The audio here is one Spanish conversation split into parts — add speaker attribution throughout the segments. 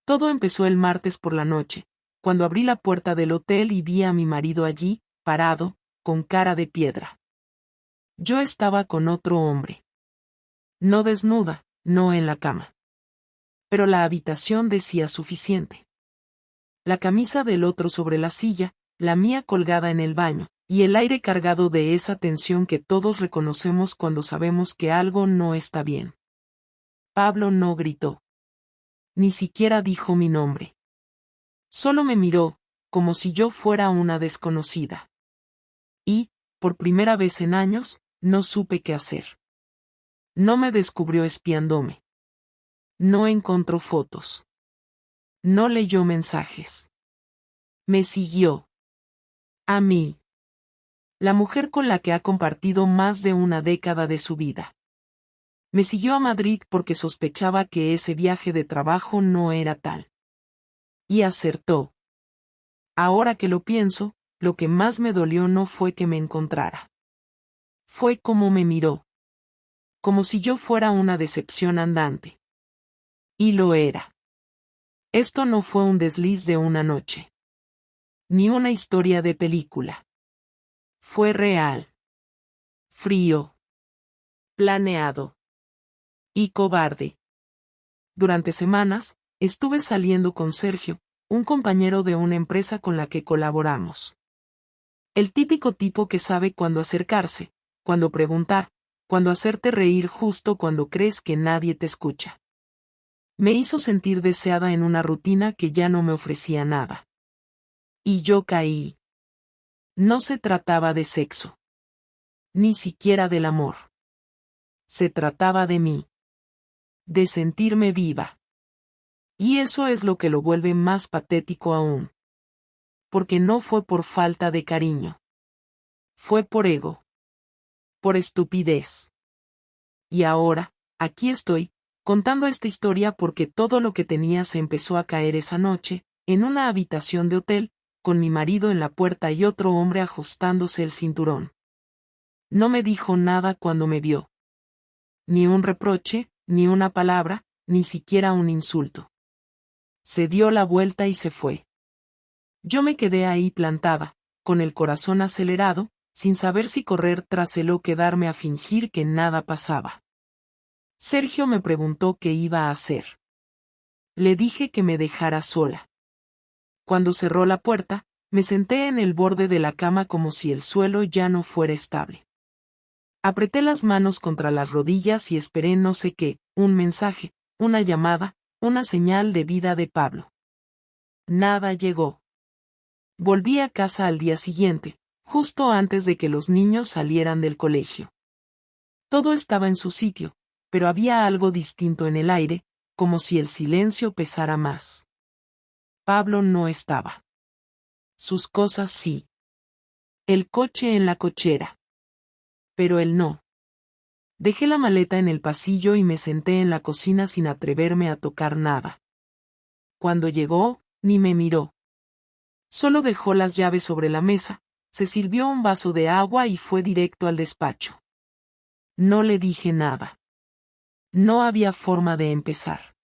Speaker 1: Todo empezó el martes por la noche, cuando abrí la puerta del hotel y vi a mi marido allí, parado, con cara de piedra. Yo estaba con otro hombre. No desnuda, no en la cama. Pero la habitación decía suficiente. La camisa del otro sobre la silla, la mía colgada en el baño, y el aire cargado de esa tensión que todos reconocemos cuando sabemos que algo no está bien. Pablo no gritó. Ni siquiera dijo mi nombre. Solo me miró, como si yo fuera una desconocida. Y, por primera vez en años, no supe qué hacer. No me descubrió espiándome. No encontró fotos. No leyó mensajes. Me siguió. A mí. La mujer con la que ha compartido más de una década de su vida. Me siguió a Madrid porque sospechaba que ese viaje de trabajo no era tal. Y acertó. Ahora que lo pienso, lo que más me dolió no fue que me encontrara. Fue como me miró. Como si yo fuera una decepción andante. Y lo era. Esto no fue un desliz de una noche. Ni una historia de película. Fue real. Frío. Planeado. Y cobarde. Durante semanas, estuve saliendo con Sergio, un compañero de una empresa con la que colaboramos. El típico tipo que sabe cuándo acercarse, cuándo preguntar, cuándo hacerte reír justo cuando crees que nadie te escucha. Me hizo sentir deseada en una rutina que ya no me ofrecía nada. Y yo caí. No se trataba de sexo. Ni siquiera del amor. Se trataba de mí. De sentirme viva. Y eso es lo que lo vuelve más patético aún. Porque no fue por falta de cariño. Fue por ego. Por estupidez. Y ahora, aquí estoy, contando esta historia porque todo lo que tenía se empezó a caer esa noche, en una habitación de hotel, con mi marido en la puerta y otro hombre ajustándose el cinturón. No me dijo nada cuando me vio. Ni un reproche, ni una palabra, ni siquiera un insulto. Se dio la vuelta y se fue. Yo me quedé ahí plantada, con el corazón acelerado, sin saber si correr tras él o quedarme a fingir que nada pasaba. Sergio me preguntó qué iba a hacer. Le dije que me dejara sola. Cuando cerró la puerta, me senté en el borde de la cama como si el suelo ya no fuera estable. Apreté las manos contra las rodillas y esperé no sé qué, un mensaje, una llamada, una señal de vida de Pablo. Nada llegó. Volví a casa al día siguiente, justo antes de que los niños salieran del colegio. Todo estaba en su sitio, pero había algo distinto en el aire, como si el silencio pesara más. Pablo no estaba. Sus cosas sí. El coche en la cochera. Pero él no. Dejé la maleta en el pasillo y me senté en la cocina sin atreverme a tocar nada. Cuando llegó, ni me miró. Solo dejó las llaves sobre la mesa, se sirvió un vaso de agua y fue directo al despacho. No le dije nada. No había forma de empezar.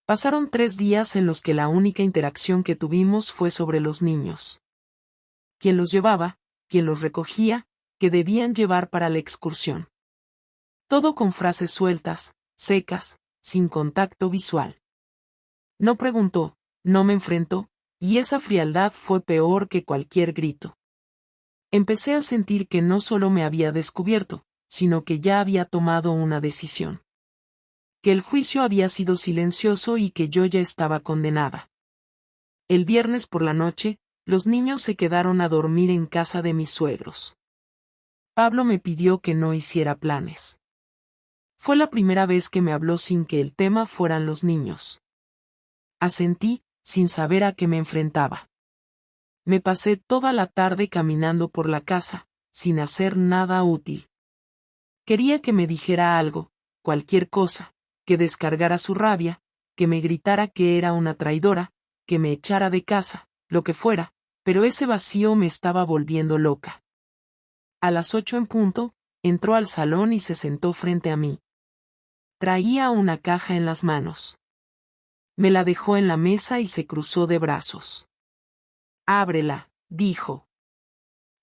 Speaker 1: Pasaron 3 días en los que la única interacción que tuvimos fue sobre los niños. Quién los llevaba, quién los recogía, qué debían llevar para la excursión. Todo con frases sueltas, secas, sin contacto visual. No preguntó, no me enfrentó, y esa frialdad fue peor que cualquier grito. Empecé a sentir que no solo me había descubierto, sino que ya había tomado una decisión. Que el juicio había sido silencioso y que yo ya estaba condenada. El viernes por la noche, los niños se quedaron a dormir en casa de mis suegros. Pablo me pidió que no hiciera planes. Fue la primera vez que me habló sin que el tema fueran los niños. Asentí, sin saber a qué me enfrentaba. Me pasé toda la tarde caminando por la casa, sin hacer nada útil. Quería que me dijera algo, cualquier cosa, que descargara su rabia, que me gritara que era una traidora, que me echara de casa, lo que fuera, pero ese vacío me estaba volviendo loca. A las 8 en punto, entró al salón y se sentó frente a mí. Traía una caja en las manos. Me la dejó en la mesa y se cruzó de brazos. Ábrela, dijo.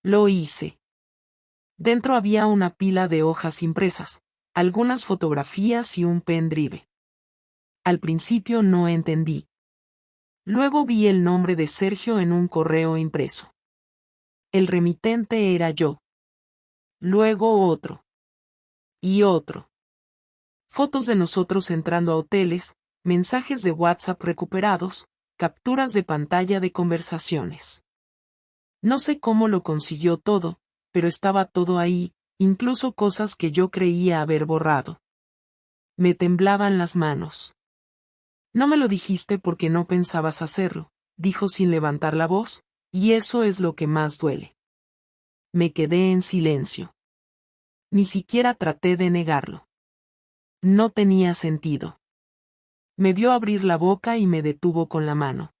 Speaker 1: Lo hice. Dentro había una pila de hojas impresas, algunas fotografías y un pendrive. Al principio no entendí. Luego vi el nombre de Sergio en un correo impreso. El remitente era yo. Luego otro. Y otro. Fotos de nosotros entrando a hoteles, mensajes de WhatsApp recuperados, capturas de pantalla de conversaciones. No sé cómo lo consiguió todo, pero estaba todo ahí, incluso cosas que yo creía haber borrado. Me temblaban las manos. No me lo dijiste porque no pensabas hacerlo, dijo sin levantar la voz, y eso es lo que más duele. Me quedé en silencio. Ni siquiera traté de negarlo. No tenía sentido. Me vio abrir la boca y me detuvo con la mano.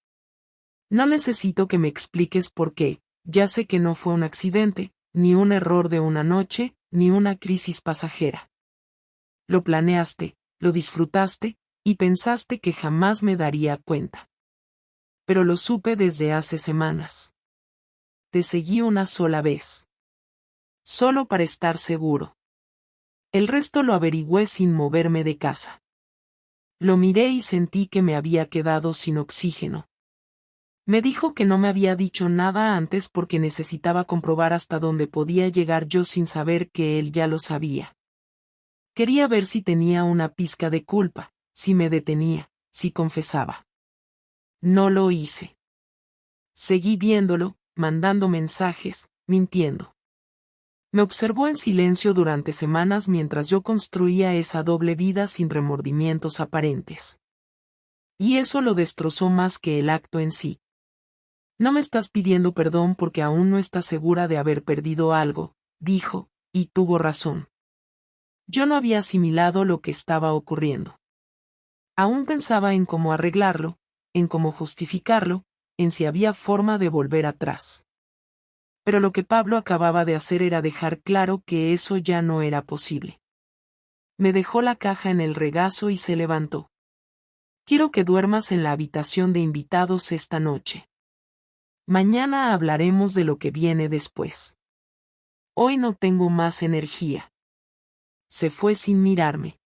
Speaker 1: No necesito que me expliques por qué, ya sé que no fue un accidente, ni un error de una noche, ni una crisis pasajera. Lo planeaste, lo disfrutaste, y pensaste que jamás me daría cuenta. Pero lo supe desde hace semanas. Te seguí una sola vez. Solo para estar seguro. El resto lo averigüé sin moverme de casa. Lo miré y sentí que me había quedado sin oxígeno. Me dijo que no me había dicho nada antes porque necesitaba comprobar hasta dónde podía llegar yo sin saber que él ya lo sabía. Quería ver si tenía una pizca de culpa, si me detenía, si confesaba. No lo hice. Seguí viéndolo, mandando mensajes, mintiendo. Me observó en silencio durante semanas mientras yo construía esa doble vida sin remordimientos aparentes. Y eso lo destrozó más que el acto en sí. No me estás pidiendo perdón porque aún no estás segura de haber perdido algo, dijo, y tuvo razón. Yo no había asimilado lo que estaba ocurriendo. Aún pensaba en cómo arreglarlo, en cómo justificarlo, en si había forma de volver atrás. Pero lo que Pablo acababa de hacer era dejar claro que eso ya no era posible. Me dejó la caja en el regazo y se levantó. Quiero que duermas en la habitación de invitados esta noche. Mañana hablaremos de lo que viene después. Hoy no tengo más energía. Se fue sin mirarme.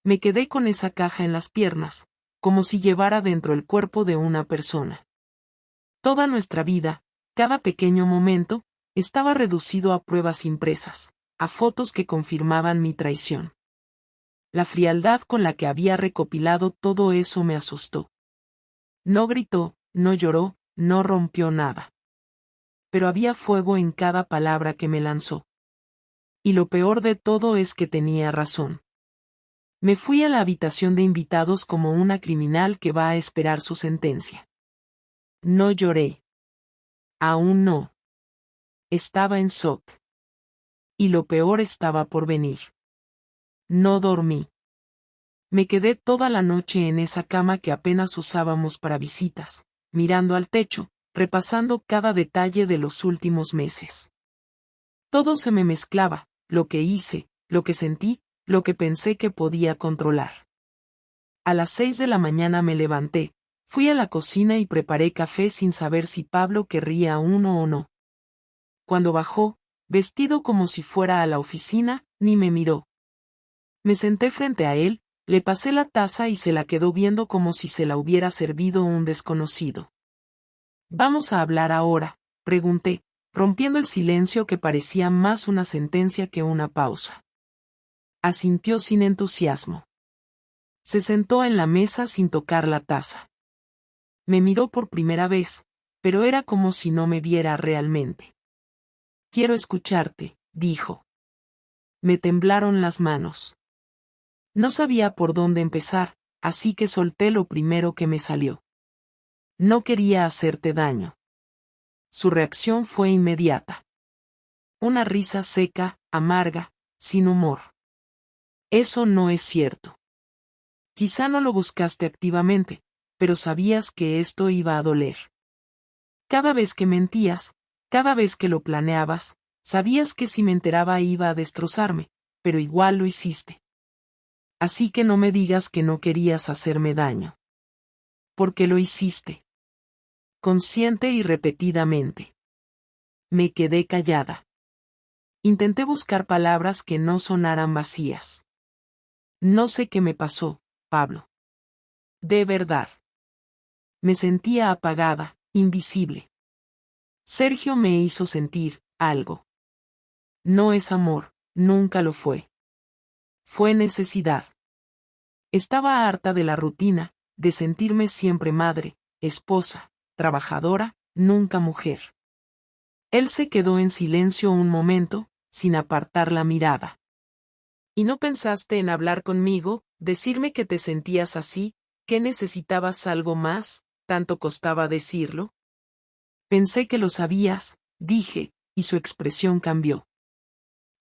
Speaker 1: Me quedé con esa caja en las piernas, como si llevara dentro el cuerpo de una persona. Toda nuestra vida, cada pequeño momento, estaba reducido a pruebas impresas, a fotos que confirmaban mi traición. La frialdad con la que había recopilado todo eso me asustó. No gritó, no lloró, no rompió nada. Pero había fuego en cada palabra que me lanzó. Y lo peor de todo es que tenía razón. Me fui a la habitación de invitados como una criminal que va a esperar su sentencia. No lloré. Aún no. Estaba en shock. Y lo peor estaba por venir. No dormí. Me quedé toda la noche en esa cama que apenas usábamos para visitas, mirando al techo, repasando cada detalle de los últimos meses. Todo se me mezclaba, lo que hice, lo que sentí, lo que pensé que podía controlar. A las 6 de la mañana me levanté, fui a la cocina y preparé café sin saber si Pablo querría uno o no. Cuando bajó, vestido como si fuera a la oficina, ni me miró. Me senté frente a él, le pasé la taza y se la quedó viendo como si se la hubiera servido un desconocido. ¿Vamos a hablar ahora?, pregunté, rompiendo el silencio que parecía más una sentencia que una pausa. Asintió sin entusiasmo. Se sentó en la mesa sin tocar la taza. Me miró por primera vez, pero era como si no me viera realmente. Quiero escucharte, dijo. Me temblaron las manos. No sabía por dónde empezar, así que solté lo primero que me salió. No quería hacerte daño. Su reacción fue inmediata. Una risa seca, amarga, sin humor. Eso no es cierto. Quizá no lo buscaste activamente, pero sabías que esto iba a doler. Cada vez que mentías, cada vez que lo planeabas, sabías que si me enteraba iba a destrozarme, pero igual lo hiciste. Así que no me digas que no querías hacerme daño. ¿Por qué lo hiciste? Consciente y repetidamente. Me quedé callada. Intenté buscar palabras que no sonaran vacías. No sé qué me pasó, Pablo. De verdad. Me sentía apagada, invisible. Sergio me hizo sentir algo. No es amor, nunca lo fue. Fue necesidad. Estaba harta de la rutina, de sentirme siempre madre, esposa, trabajadora, nunca mujer. Él se quedó en silencio un momento, sin apartar la mirada. ¿Y no pensaste en hablar conmigo, decirme que te sentías así, que necesitabas algo más, tanto costaba decirlo? Pensé que lo sabías, dije, y su expresión cambió.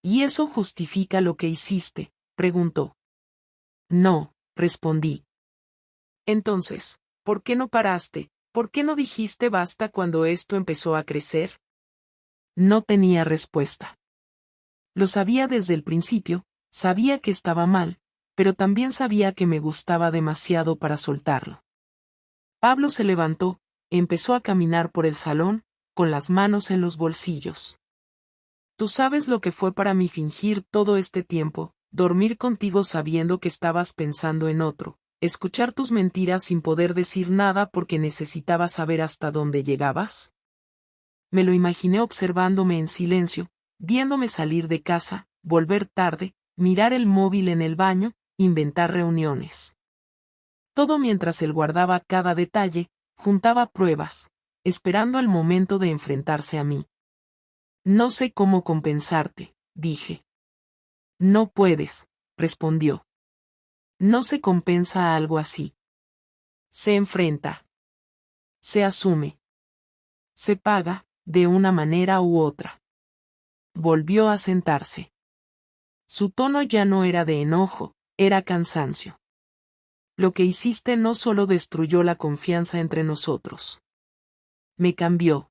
Speaker 1: ¿Y eso justifica lo que hiciste?, preguntó. No, respondí. Entonces, ¿por qué no paraste? ¿Por qué no dijiste basta cuando esto empezó a crecer? No tenía respuesta. Lo sabía desde el principio, sabía que estaba mal, pero también sabía que me gustaba demasiado para soltarlo. Pablo se levantó, empezó a caminar por el salón, con las manos en los bolsillos. Tú sabes lo que fue para mí fingir todo este tiempo, dormir contigo sabiendo que estabas pensando en otro, escuchar tus mentiras sin poder decir nada porque necesitaba saber hasta dónde llegabas. Me lo imaginé observándome en silencio, viéndome salir de casa, volver tarde, mirar el móvil en el baño, inventar reuniones. Todo mientras él guardaba cada detalle, juntaba pruebas, esperando el momento de enfrentarse a mí. No sé cómo compensarte, dije. No puedes, respondió. No se compensa algo así. Se enfrenta. Se asume. Se paga, de una manera u otra. Volvió a sentarse. Su tono ya no era de enojo, era cansancio. Lo que hiciste no solo destruyó la confianza entre nosotros. Me cambió.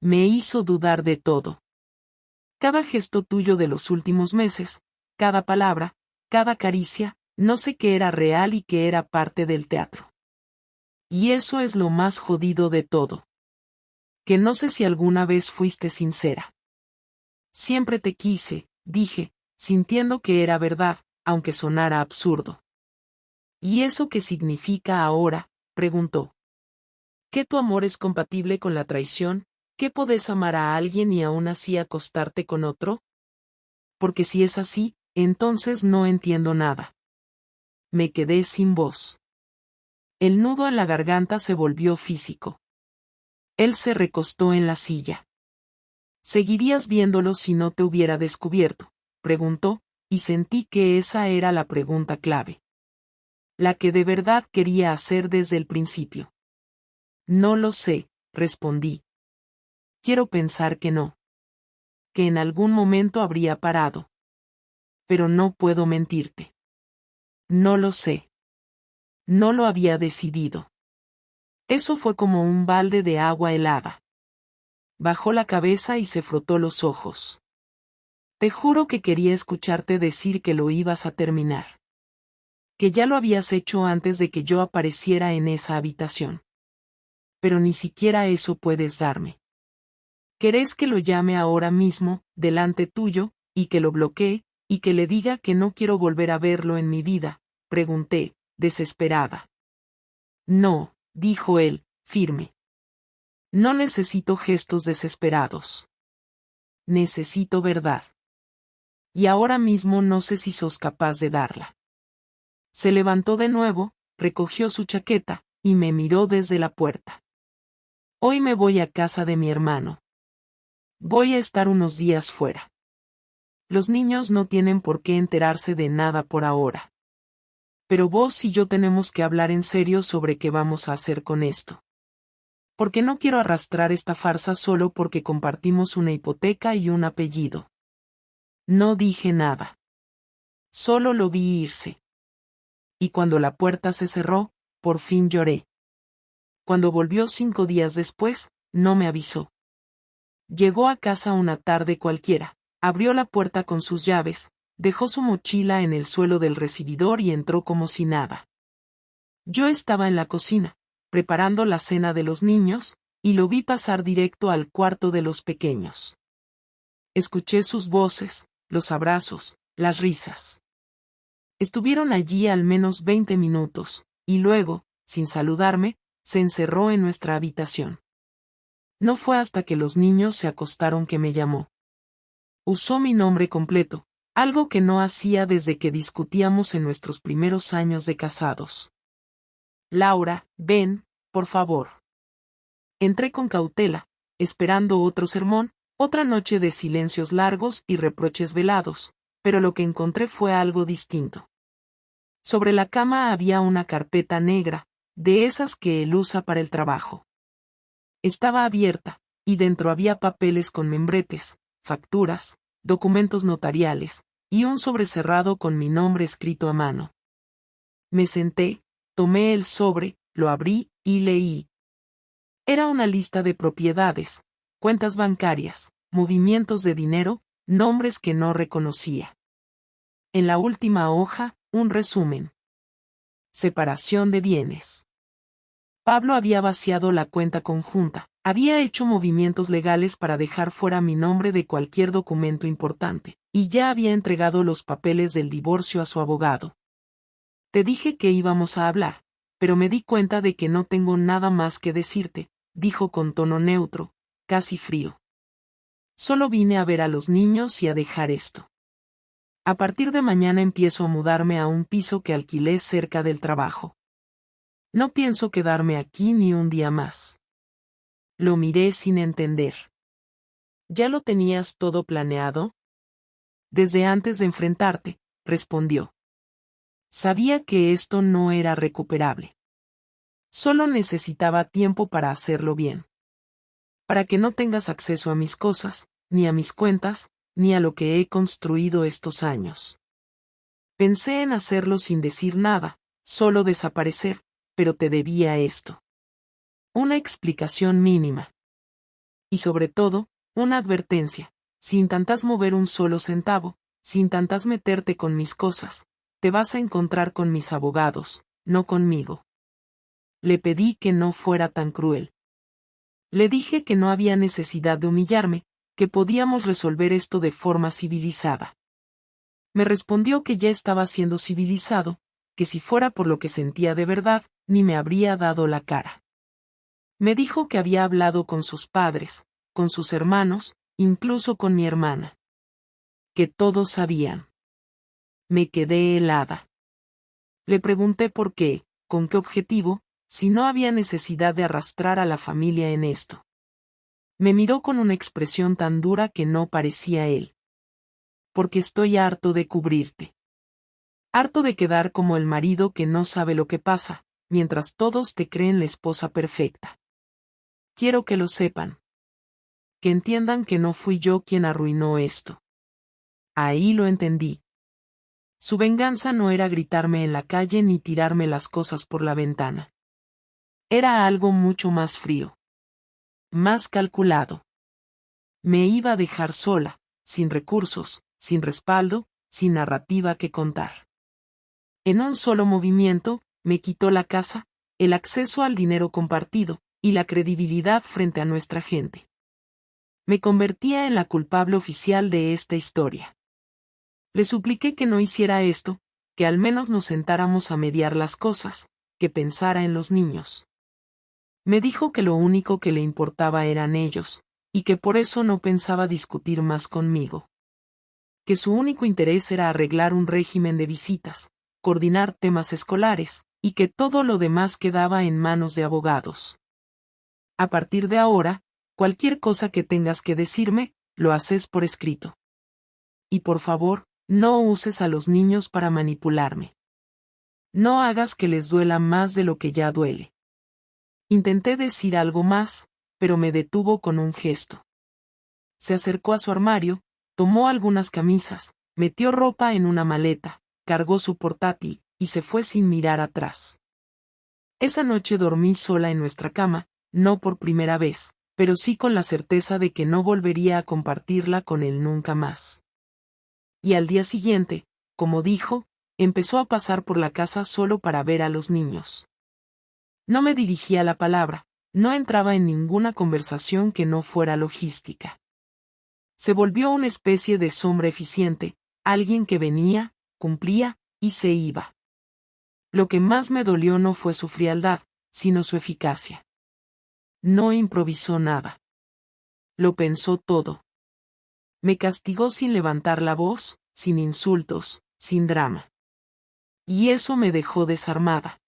Speaker 1: Me hizo dudar de todo. Cada gesto tuyo de los últimos meses, cada palabra, cada caricia, no sé qué era real y qué era parte del teatro. Y eso es lo más jodido de todo. Que no sé si alguna vez fuiste sincera. Siempre te quise, dije, sintiendo que era verdad, aunque sonara absurdo. ¿Y eso qué significa ahora?, preguntó. ¿Que tu amor es compatible con la traición? ¿Que podés amar a alguien y aún así acostarte con otro? Porque si es así, entonces no entiendo nada. Me quedé sin voz. El nudo en la garganta se volvió físico. Él se recostó en la silla. ¿Seguirías viéndolo si no te hubiera descubierto?, preguntó, y sentí que esa era la pregunta clave. La que de verdad quería hacer desde el principio. No lo sé, respondí. Quiero pensar que no. Que en algún momento habría parado. Pero no puedo mentirte. No lo sé. No lo había decidido. Eso fue como un balde de agua helada. Bajó la cabeza y se frotó los ojos. Te juro que quería escucharte decir que lo ibas a terminar. Que ya lo habías hecho antes de que yo apareciera en esa habitación. Pero ni siquiera eso puedes darme. ¿Querés que lo llame ahora mismo, delante tuyo, y que lo bloquee, y que le diga que no quiero volver a verlo en mi vida?, pregunté, desesperada. No, dijo él, firme. No necesito gestos desesperados. Necesito verdad. Y ahora mismo no sé si sos capaz de darla. Se levantó de nuevo, recogió su chaqueta, y me miró desde la puerta. Hoy me voy a casa de mi hermano. Voy a estar unos días fuera. Los niños no tienen por qué enterarse de nada por ahora. Pero vos y yo tenemos que hablar en serio sobre qué vamos a hacer con esto. Porque no quiero arrastrar esta farsa solo porque compartimos una hipoteca y un apellido. No dije nada. Solo lo vi irse. Y cuando la puerta se cerró, por fin lloré. Cuando volvió 5 días después, no me avisó. Llegó a casa una tarde cualquiera, abrió la puerta con sus llaves, dejó su mochila en el suelo del recibidor y entró como si nada. Yo estaba en la cocina, preparando la cena de los niños, y lo vi pasar directo al cuarto de los pequeños. Escuché sus voces, los abrazos, las risas. Estuvieron allí al menos 20 minutos, y luego, sin saludarme, se encerró en nuestra habitación. No fue hasta que los niños se acostaron que me llamó. Usó mi nombre completo, algo que no hacía desde que discutíamos en nuestros primeros años de casados. Laura, ven, por favor. Entré con cautela, esperando otro sermón, otra noche de silencios largos y reproches velados, pero lo que encontré fue algo distinto. Sobre la cama había una carpeta negra, de esas que él usa para el trabajo. Estaba abierta, y dentro había papeles con membretes, facturas, documentos notariales, y un sobrecerrado con mi nombre escrito a mano. Me senté, tomé el sobre, lo abrí, y leí. Era una lista de propiedades, cuentas bancarias, movimientos de dinero, nombres que no reconocía. En la última hoja, un resumen. Separación de bienes. Pablo había vaciado la cuenta conjunta, había hecho movimientos legales para dejar fuera mi nombre de cualquier documento importante, y ya había entregado los papeles del divorcio a su abogado. Te dije que íbamos a hablar, pero me di cuenta de que no tengo nada más que decirte, dijo con tono neutro, casi frío. Solo vine a ver a los niños y a dejar esto. A partir de mañana empiezo a mudarme a un piso que alquilé cerca del trabajo. No pienso quedarme aquí ni un día más. Lo miré sin entender. ¿Ya lo tenías todo planeado? Desde antes de enfrentarte, respondió. Sabía que esto no era recuperable. Solo necesitaba tiempo para hacerlo bien. Para que no tengas acceso a mis cosas, ni a mis cuentas, ni a lo que he construido estos años. Pensé en hacerlo sin decir nada, solo desaparecer, pero te debía esto. Una explicación mínima. Y sobre todo, una advertencia, sin tantas mover un solo centavo, sin tantas meterte con mis cosas, te vas a encontrar con mis abogados, no conmigo. Le pedí que no fuera tan cruel. Le dije que no había necesidad de humillarme, que podíamos resolver esto de forma civilizada. Me respondió que ya estaba siendo civilizado, que si fuera por lo que sentía de verdad, ni me habría dado la cara. Me dijo que había hablado con sus padres, con sus hermanos, incluso con mi hermana. Que todos sabían. Me quedé helada. Le pregunté por qué, con qué objetivo, si no había necesidad de arrastrar a la familia en esto. Me miró con una expresión tan dura que no parecía él. Porque estoy harto de cubrirte. Harto de quedar como el marido que no sabe lo que pasa, mientras todos te creen la esposa perfecta. Quiero que lo sepan. Que entiendan que no fui yo quien arruinó esto. Ahí lo entendí. Su venganza no era gritarme en la calle ni tirarme las cosas por la ventana. Era algo mucho más frío. Más calculado. Me iba a dejar sola, sin recursos, sin respaldo, sin narrativa que contar. En un solo movimiento, me quitó la casa, el acceso al dinero compartido, y la credibilidad frente a nuestra gente. Me convertía en la culpable oficial de esta historia. Le supliqué que no hiciera esto, que al menos nos sentáramos a mediar las cosas, que pensara en los niños. Me dijo que lo único que le importaba eran ellos, y que por eso no pensaba discutir más conmigo. Que su único interés era arreglar un régimen de visitas, coordinar temas escolares, y que todo lo demás quedaba en manos de abogados. A partir de ahora, cualquier cosa que tengas que decirme, lo haces por escrito. Y por favor, no uses a los niños para manipularme. No hagas que les duela más de lo que ya duele. Intenté decir algo más, pero me detuvo con un gesto. Se acercó a su armario, tomó algunas camisas, metió ropa en una maleta, cargó su portátil, y se fue sin mirar atrás. Esa noche dormí sola en nuestra cama, no por primera vez, pero sí con la certeza de que no volvería a compartirla con él nunca más. Y al día siguiente, como dijo, empezó a pasar por la casa solo para ver a los niños. No me dirigía la palabra, no entraba en ninguna conversación que no fuera logística. Se volvió una especie de sombra eficiente, alguien que venía, cumplía, y se iba. Lo que más me dolió no fue su frialdad, sino su eficacia. No improvisó nada. Lo pensó todo. Me castigó sin levantar la voz, sin insultos, sin drama. Y eso me dejó desarmada.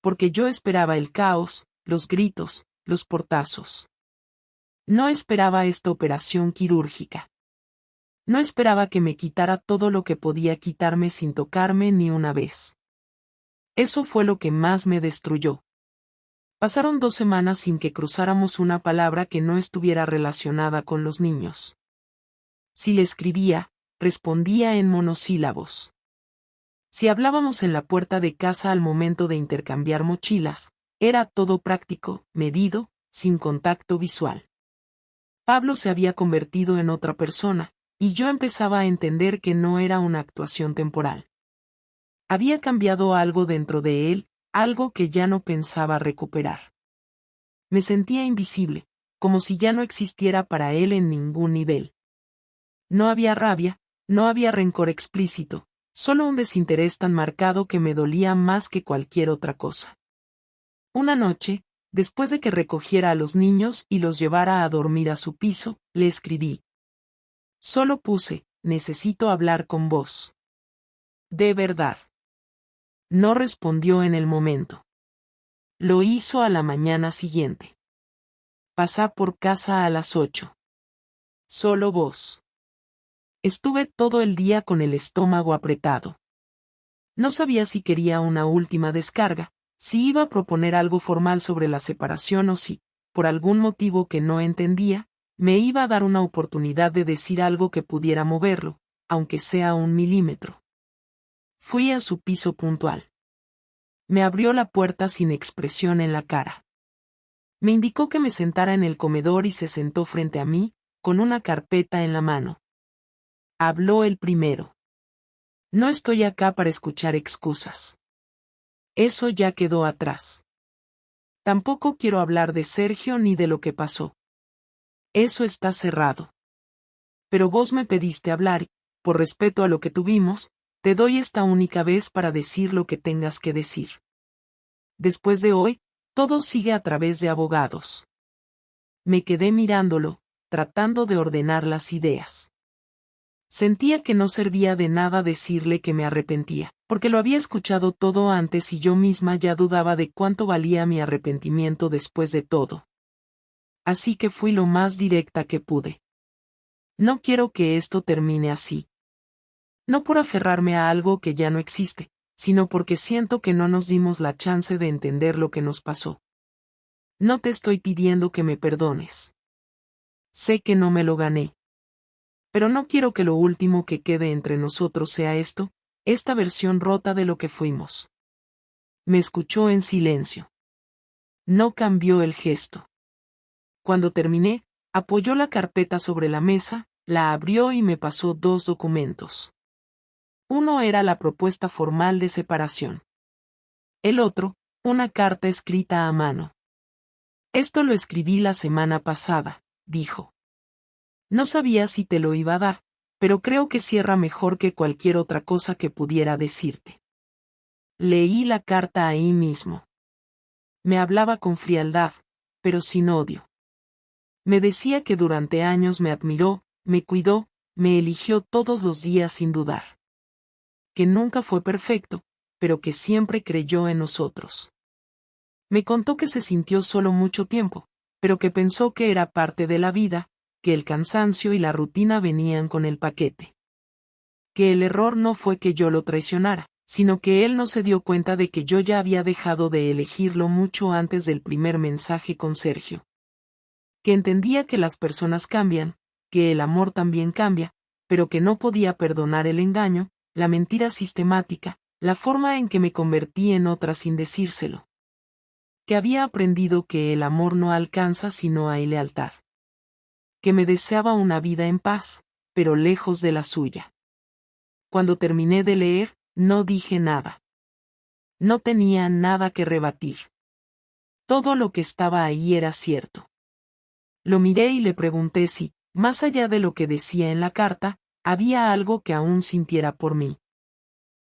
Speaker 1: Porque yo esperaba el caos, los gritos, los portazos. No esperaba esta operación quirúrgica. No esperaba que me quitara todo lo que podía quitarme sin tocarme ni una vez. Eso fue lo que más me destruyó. Pasaron 2 semanas sin que cruzáramos una palabra que no estuviera relacionada con los niños. Si le escribía, respondía en monosílabos. Si hablábamos en la puerta de casa al momento de intercambiar mochilas, era todo práctico, medido, sin contacto visual. Pablo se había convertido en otra persona, y yo empezaba a entender que no era una actuación temporal. Había cambiado algo dentro de él, algo que ya no pensaba recuperar. Me sentía invisible, como si ya no existiera para él en ningún nivel. No había rabia, no había rencor explícito, solo un desinterés tan marcado que me dolía más que cualquier otra cosa. Una noche, después de que recogiera a los niños y los llevara a dormir a su piso, le escribí. Solo puse, necesito hablar con vos. De verdad. No respondió en el momento. Lo hizo a la mañana siguiente. Pasá por casa a las 8. Solo vos. Estuve todo el día con el estómago apretado. No sabía si quería una última descarga, si iba a proponer algo formal sobre la separación o si, por algún motivo que no entendía, me iba a dar una oportunidad de decir algo que pudiera moverlo, aunque sea 1 milímetro. Fui a su piso puntual. Me abrió la puerta sin expresión en la cara. Me indicó que me sentara en el comedor y se sentó frente a mí, con una carpeta en la mano. Habló el primero. No estoy acá para escuchar excusas. Eso ya quedó atrás. Tampoco quiero hablar de Sergio ni de lo que pasó. Eso está cerrado. Pero vos me pediste hablar y, por respeto a lo que tuvimos, te doy esta única vez para decir lo que tengas que decir. Después de hoy, todo sigue a través de abogados. Me quedé mirándolo, tratando de ordenar las ideas. Sentía que no servía de nada decirle que me arrepentía, porque lo había escuchado todo antes y yo misma ya dudaba de cuánto valía mi arrepentimiento después de todo. Así que fui lo más directa que pude. No quiero que esto termine así. No por aferrarme a algo que ya no existe, sino porque siento que no nos dimos la chance de entender lo que nos pasó. No te estoy pidiendo que me perdones. Sé que no me lo gané. Pero no quiero que lo último que quede entre nosotros sea esto, esta versión rota de lo que fuimos. Me escuchó en silencio. No cambió el gesto. Cuando terminé, apoyó la carpeta sobre la mesa, la abrió y me pasó 2 documentos. Uno era la propuesta formal de separación. El otro, una carta escrita a mano. Esto lo escribí la semana pasada, dijo. No sabía si te lo iba a dar, pero creo que cierra mejor que cualquier otra cosa que pudiera decirte. Leí la carta ahí mismo. Me hablaba con frialdad, pero sin odio. Me decía que durante años me admiró, me cuidó, me eligió todos los días sin dudar. Que nunca fue perfecto, pero que siempre creyó en nosotros. Me contó que se sintió solo mucho tiempo, pero que pensó que era parte de la vida, que el cansancio y la rutina venían con el paquete. Que el error no fue que yo lo traicionara, sino que él no se dio cuenta de que yo ya había dejado de elegirlo mucho antes del primer mensaje con Sergio. Que entendía que las personas cambian, que el amor también cambia, pero que no podía perdonar el engaño, la mentira sistemática, la forma en que me convertí en otra sin decírselo. Que había aprendido que el amor no alcanza si no hay lealtad. Que me deseaba una vida en paz, pero lejos de la suya. Cuando terminé de leer, no dije nada. No tenía nada que rebatir. Todo lo que estaba ahí era cierto. Lo miré y le pregunté si, más allá de lo que decía en la carta, había algo que aún sintiera por mí.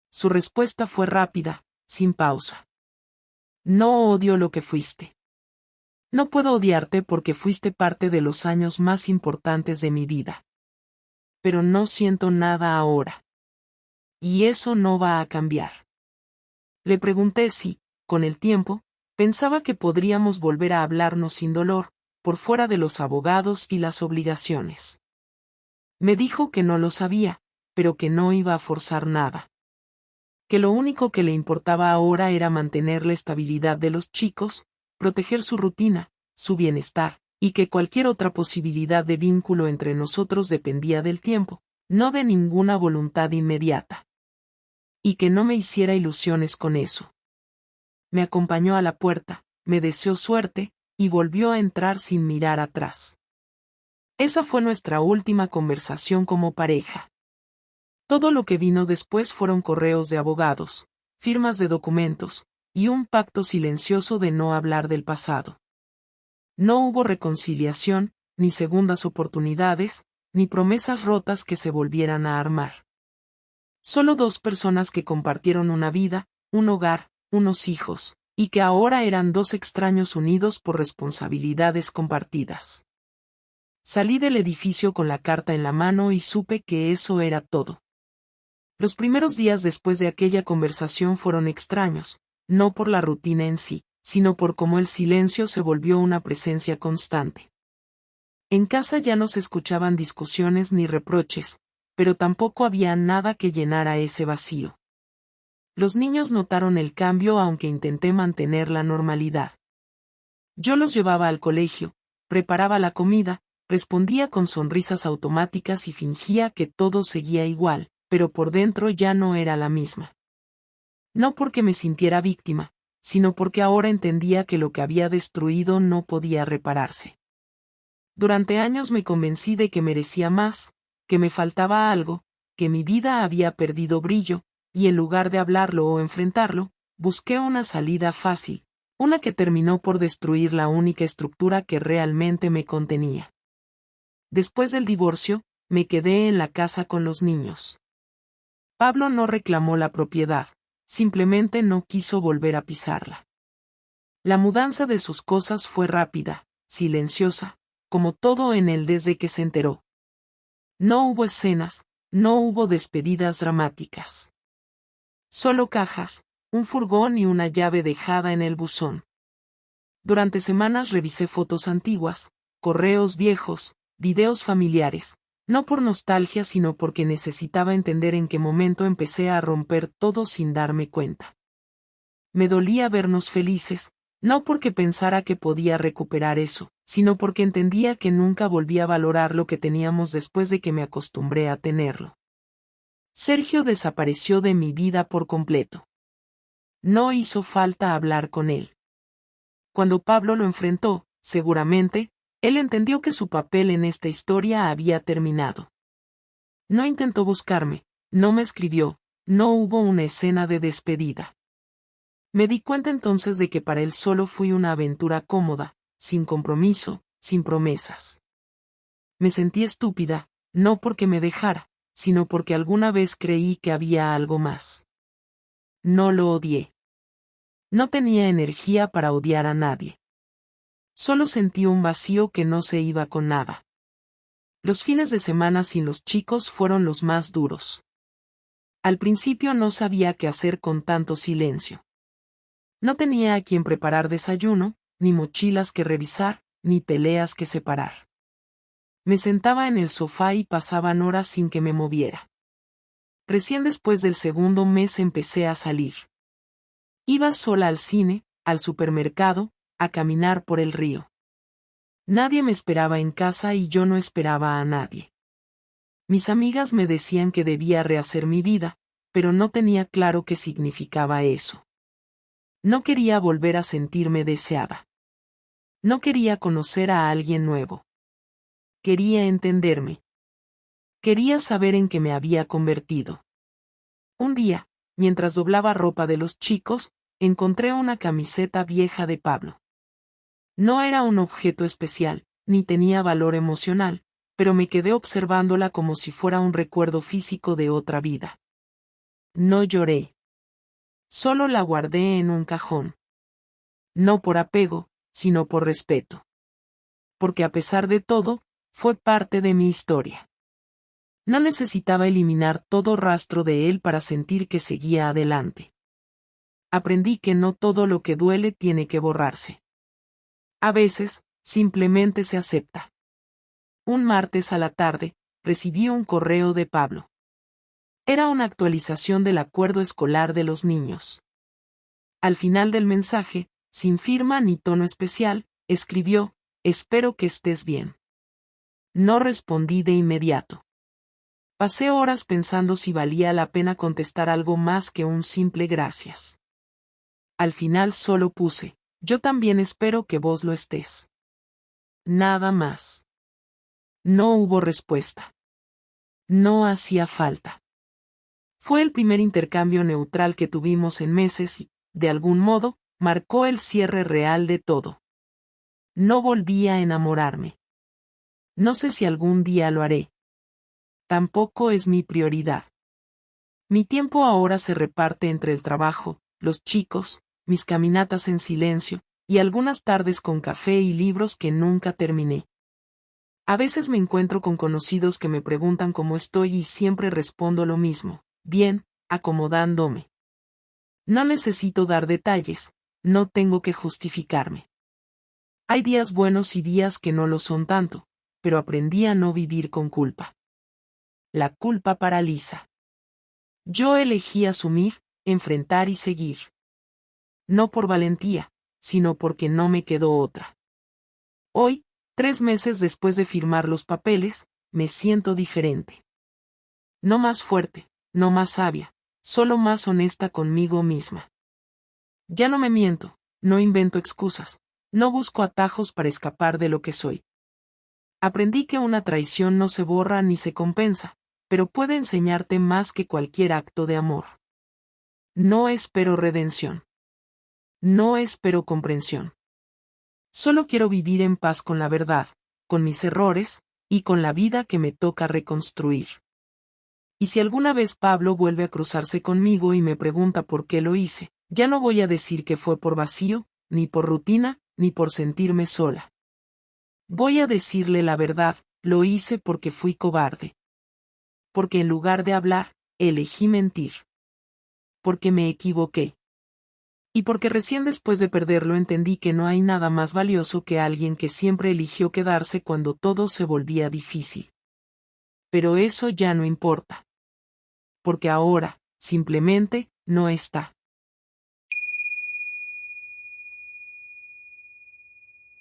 Speaker 1: Su respuesta fue rápida, sin pausa. No odio lo que fuiste. No puedo odiarte porque fuiste parte de los años más importantes de mi vida. Pero no siento nada ahora. Y eso no va a cambiar. Le pregunté si, con el tiempo, pensaba que podríamos volver a hablarnos sin dolor, por fuera de los abogados y las obligaciones. Me dijo que no lo sabía, pero que no iba a forzar nada. Que lo único que le importaba ahora era mantener la estabilidad de los chicos, proteger su rutina, su bienestar, y que cualquier otra posibilidad de vínculo entre nosotros dependía del tiempo, no de ninguna voluntad inmediata. Y que no me hiciera ilusiones con eso. Me acompañó a la puerta, me deseó suerte, y volvió a entrar sin mirar atrás. Esa fue nuestra última conversación como pareja. Todo lo que vino después fueron correos de abogados, firmas de documentos, y un pacto silencioso de no hablar del pasado. No hubo reconciliación, ni segundas oportunidades, ni promesas rotas que se volvieran a armar. Solo dos personas que compartieron una vida, un hogar, unos hijos, y que ahora eran dos extraños unidos por responsabilidades compartidas. Salí del edificio con la carta en la mano y supe que eso era todo. Los primeros días después de aquella conversación fueron extraños, no por la rutina en sí, sino por cómo el silencio se volvió una presencia constante. En casa ya no se escuchaban discusiones ni reproches, pero tampoco había nada que llenara ese vacío. Los niños notaron el cambio aunque intenté mantener la normalidad. Yo los llevaba al colegio, preparaba la comida, respondía con sonrisas automáticas y fingía que todo seguía igual, pero por dentro ya no era la misma. No porque me sintiera víctima, sino porque ahora entendía que lo que había destruido no podía repararse. Durante años me convencí de que merecía más, que me faltaba algo, que mi vida había perdido brillo, y en lugar de hablarlo o enfrentarlo, busqué una salida fácil, una que terminó por destruir la única estructura que realmente me contenía. Después del divorcio, me quedé en la casa con los niños. Pablo no reclamó la propiedad, simplemente no quiso volver a pisarla. La mudanza de sus cosas fue rápida, silenciosa, como todo en él desde que se enteró. No hubo escenas, no hubo despedidas dramáticas. Solo cajas, un furgón y una llave dejada en el buzón. Durante semanas revisé fotos antiguas, correos viejos, videos familiares, no por nostalgia sino porque necesitaba entender en qué momento empecé a romper todo sin darme cuenta. Me dolía vernos felices, no porque pensara que podía recuperar eso, sino porque entendía que nunca volví a valorar lo que teníamos después de que me acostumbré a tenerlo. Sergio desapareció de mi vida por completo. No hizo falta hablar con él. Cuando Pablo lo enfrentó, seguramente, él entendió que su papel en esta historia había terminado. No intentó buscarme, no me escribió, no hubo una escena de despedida. Me di cuenta entonces de que para él solo fui una aventura cómoda, sin compromiso, sin promesas. Me sentí estúpida, no porque me dejara, sino porque alguna vez creí que había algo más. No lo odié. No tenía energía para odiar a nadie. Solo sentí un vacío que no se iba con nada. Los fines de semana sin los chicos fueron los más duros. Al principio no sabía qué hacer con tanto silencio. No tenía a quien preparar desayuno, ni mochilas que revisar, ni peleas que separar. Me sentaba en el sofá y pasaban horas sin que me moviera. Recién después del segundo mes empecé a salir. Iba sola al cine, al supermercado, a caminar por el río. Nadie me esperaba en casa y yo no esperaba a nadie. Mis amigas me decían que debía rehacer mi vida, pero no tenía claro qué significaba eso. No quería volver a sentirme deseada. No quería conocer a alguien nuevo. Quería entenderme. Quería saber en qué me había convertido. Un día, mientras doblaba ropa de los chicos, encontré una camiseta vieja de Pablo. No era un objeto especial, ni tenía valor emocional, pero me quedé observándola como si fuera un recuerdo físico de otra vida. No lloré. Solo la guardé en un cajón. No por apego, sino por respeto. Porque a pesar de todo, fue parte de mi historia. No necesitaba eliminar todo rastro de él para sentir que seguía adelante. Aprendí que no todo lo que duele tiene que borrarse. A veces, simplemente se acepta. Un martes a la tarde, recibí un correo de Pablo. Era una actualización del acuerdo escolar de los niños. Al final del mensaje, sin firma ni tono especial, escribió: «Espero que estés bien». No respondí de inmediato. Pasé horas pensando si valía la pena contestar algo más que un simple gracias. Al final solo puse: «Yo también espero que vos lo estés». Nada más. No hubo respuesta. No hacía falta. Fue el primer intercambio neutral que tuvimos en meses y, de algún modo, marcó el cierre real de todo. No volví a enamorarme. No sé si algún día lo haré. Tampoco es mi prioridad. Mi tiempo ahora se reparte entre el trabajo, los chicos, mis caminatas en silencio, y algunas tardes con café y libros que nunca terminé. A veces me encuentro con conocidos que me preguntan cómo estoy y siempre respondo lo mismo: bien, acomodándome. No necesito dar detalles, no tengo que justificarme. Hay días buenos y días que no lo son tanto, pero aprendí a no vivir con culpa. La culpa paraliza. Yo elegí asumir, enfrentar y seguir. No por valentía, sino porque no me quedó otra. Hoy, 3 meses después de firmar los papeles, me siento diferente. No más fuerte, no más sabia, solo más honesta conmigo misma. Ya no me miento, no invento excusas, no busco atajos para escapar de lo que soy. Aprendí que una traición no se borra ni se compensa, pero puede enseñarte más que cualquier acto de amor. No espero redención. No espero comprensión. Solo quiero vivir en paz con la verdad, con mis errores, y con la vida que me toca reconstruir. Y si alguna vez Pablo vuelve a cruzarse conmigo y me pregunta por qué lo hice, ya no voy a decir que fue por vacío, ni por rutina, ni por sentirme sola. Voy a decirle la verdad: lo hice porque fui cobarde. Porque en lugar de hablar, elegí mentir. Porque me equivoqué. Y porque recién después de perderlo entendí que no hay nada más valioso que alguien que siempre eligió quedarse cuando todo se volvía difícil. Pero eso ya no importa. Porque ahora, simplemente, no está.